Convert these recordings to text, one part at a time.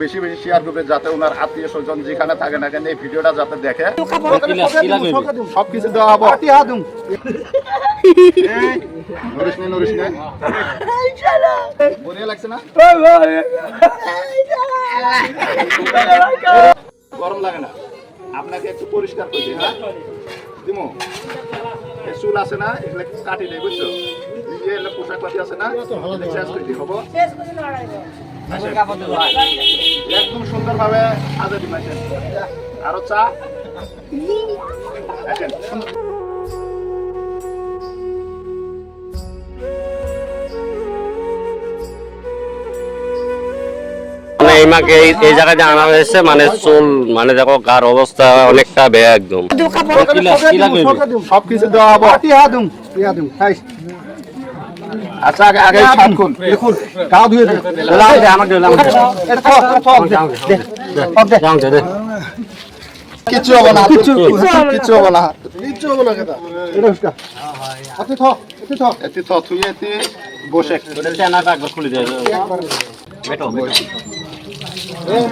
বেশি বেশি শেয়ার করবে যাতে ওনার আত্মীয় স্বজন যেখানে থাকে না কেন এই ভিডিওটা যাতে দেখে। সবকিছু দেওয়া হবো। নরিস নে বড়িয়া লাগছে না? গরম লাগে না? আপনাকে একটু পরিষ্কার করে দিই। হ্যাঁ দিমো চুল আছে না এগুলো কাটি নেই বুঝছো? পোশাক পাতি আছে না শেষ করে দিই হবো। একদম সুন্দর ভাবে সাজা দিবেন। আরো চা এইমাকে এই জায়গায় আনা হয়েছে মানে চুল মানে দেখো গার অবস্থা অনেকটা বেয়া একদম। সবকিছু দেওয়া হবো। আচ্ছা আগে দেখুন গা ধুয়ে কিচ্ছু হবে না, কিচ্ছু হবে না, কিচ্ছু হবে না। বসে খুলে দেয়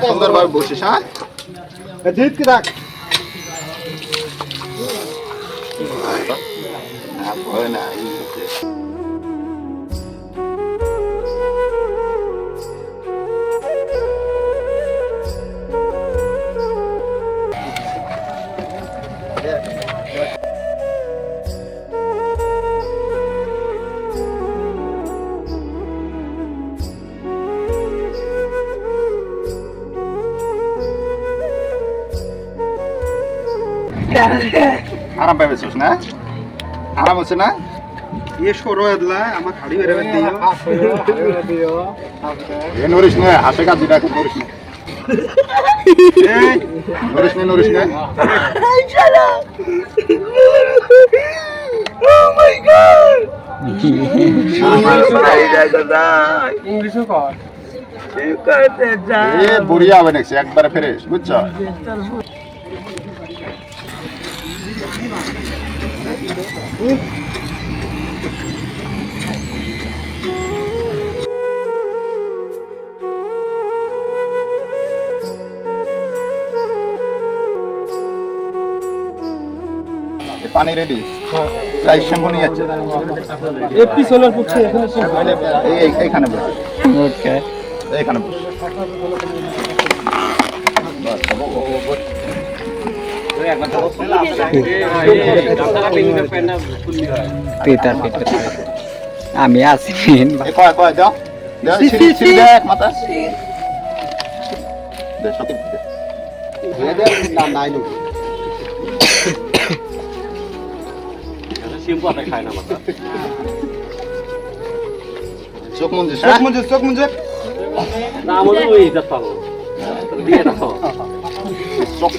সুন্দরভাবে বসিস। হ্যাঁ রাখ ভয় না। আরাম পাইছিস না? আরাম হচ্ছে না? এ সরো এদলা আমার খাড়ি বেরবে দিও। এ নরিস না হাতে কাজ দিটা নরিস না। নরিস না। ও মাই গড। ইংলিশও কর। এ বুড়িয়া হবে নাকি একবারে ফ্রেশ বুঝছো? পানি রেডি। প্রায় শ্যাম্পু নিয়ে যাচ্ছে। এইখানে বসে। ওকে এইখানে বসে। আমি আছি চোখ মুঞ্জে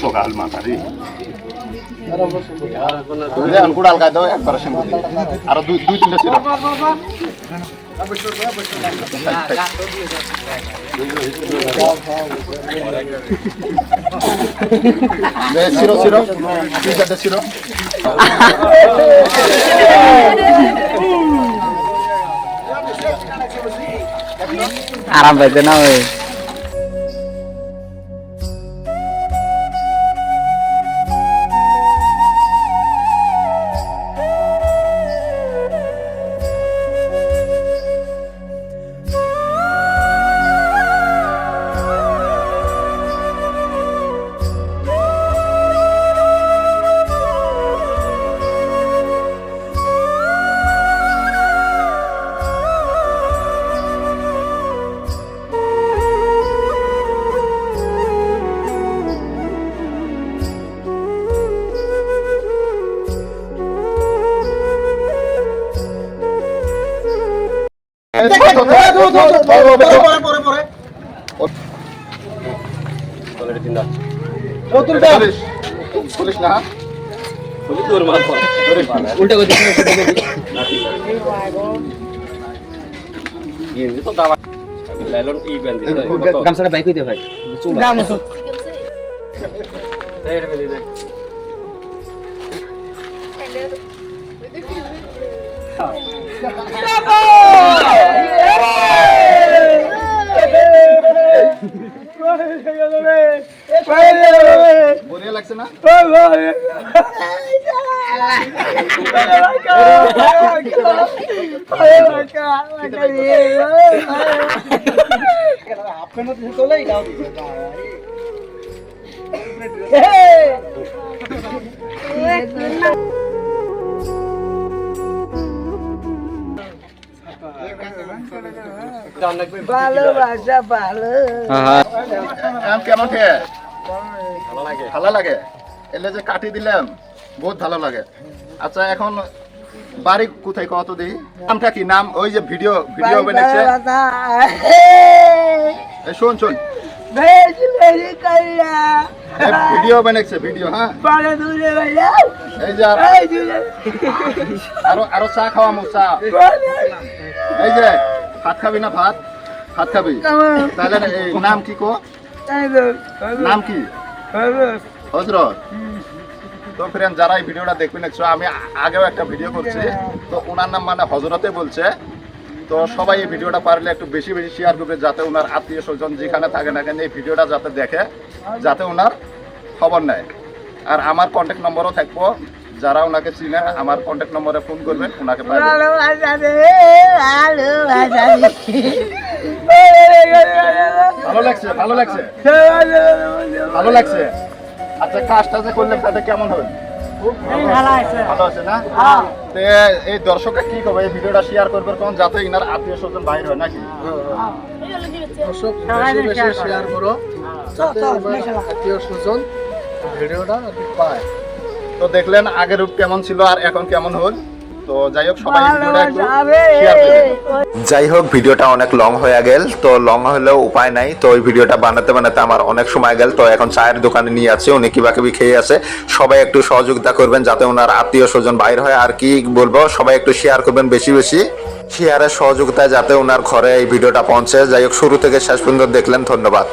চোখ আল মাথা রে কুড়াল গায়ে দাও একবার শ্যাম্পু দিয়ে আরো দুই তিনটা ছিল। ছিল আরাম পাইছে না ওই পুলিশ না উল্টা গামছাটা বাইক হইতে ভাই বড়িয়া লাগছে না? ভালোবাসা ভালো কেমন খেয়ে ভালো লাগে এলে যে কাটি দিলাম বহুত ভালো লাগে। আচ্ছা এখন বাড়ি কোথায় কত দিই নামটা কি নাম ওই যে ভিডিও ভিডিও বানাচ্ছে শোন শোন ভিডিও বানাচ্ছে ভিডিও হ্যাঁ এই যে আরো আরো চা খাওয়ামু চা এই যে ভাত খাবি না ভাত ভাত খাবি তাহলে এই নাম কি কো নাম কি হজরত। তো ফ্রেন্ড যারা এই ভিডিওটা দেখবেন একটু আমি আগেও একটা ভিডিও করছি তো ওনার নাম মানে হজরতে বলছে। তো সবাই এই ভিডিওটা পারলে একটু বেশি বেশি শেয়ার করবে যাতে ওনার আত্মীয় স্বজন যেখানে থাকে না কেন এই ভিডিওটা যাতে দেখে যাতে ওনার খবর নেয়। আর আমার কন্ট্যাক্ট নম্বরও থাকবো যারা ওনাকে চিনে আমার কন্ট্যাক্ট নম্বরে ফোন করবেন ওনাকে পাবেন। ভালো লাগছে ভালো লাগছে ভালো লাগছে। আচ্ছা কাজটা যে করলেন তাতে কেমন হল? ভালো আছে না? তো এই দর্শকরা কি করবে এই ভিডিওটা শেয়ার করবে কোন যাতে ইনার আত্মীয় স্বজন বাইরে হয় নাকি দর্শক বেশি বেশি শেয়ার করো যাতে আত্মীয় স্বজন ভিডিওটা পায়। তো দেখলেন আগের রূপ কেমন ছিল আর এখন কেমন হল। তো যাই হোক সবাই ভিডিওটা একটু শেয়ার করবেন। যাই হোক ভিডিওটা অনেক লং হয়ে গেল তো লং হলেও উপায় নাই তো ওই ভিডিওটা বানাতে বানাতে আমার অনেক সময় গেল। তো এখন চায়ের দোকানে নিয়ে আছে উনি কিবা কিবি খেয়ে আছে সবাই একটু সহযোগিতা করবেন যাতে ওনার আত্মীয় স্বজন বাইর হয়। আর কি বলবো সবাই একটু শেয়ার করবেন বেশি বেশি শেয়ারের সহযোগিতায় যাতে ওনার ঘরে এই ভিডিওটা পৌঁছে। যাই হোক শুরু থেকে শেষ পর্যন্ত দেখলেন ধন্যবাদ।